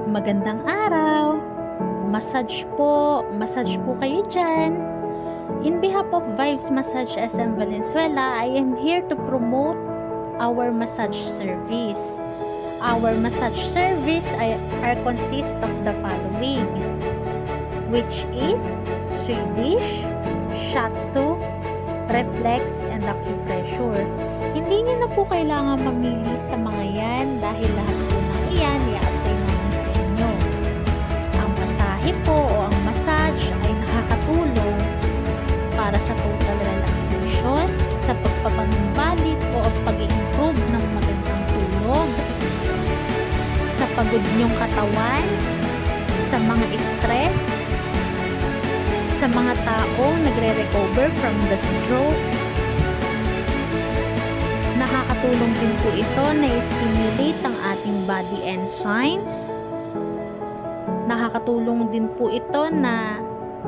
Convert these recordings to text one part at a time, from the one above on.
Magandang araw. Massage po kayo dyan. In behalf of Vibes Massage SM Valenzuela, I am here to promote our massage service. Our massage service are consist of the following, which is Swedish, Shiatsu, Reflex, and Acupressure. Hindi niyo na po kailangan mamili sa mga yan dahil lahat po ng iyan i-apply namin sa inyo. Ang masahe po o ang massage ay nakakatulong para sa total relaxation, sa pagpapanumbalik o pag-i-improve ng magandang tulog, sa pagod niyong katawan, sa mga stress, sa mga taong nagre-recover from the stroke. Nakakatulong din po ito na i-stimulate ang ating body enzymes. Nakakatulong din po ito na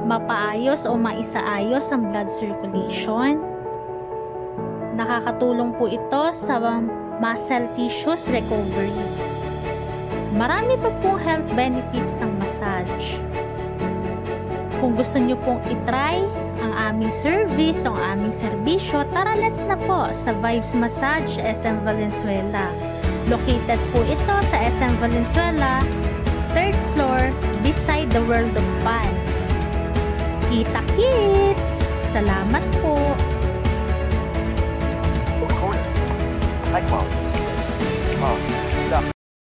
mapaayos o maisaayos ang blood circulation. Nakakatulong po ito sa muscle tissues recovery. Marami pa pong health benefits ang massage. Kung gusto nyo pong itry ang aming service o ang aming serbisyo, tara let's na po sa Vibes Massage SM Valenzuela. Located po ito sa SM Valenzuela, 3rd floor, beside the World of Fun. Kita kits! Salamat po! Hi, Mom.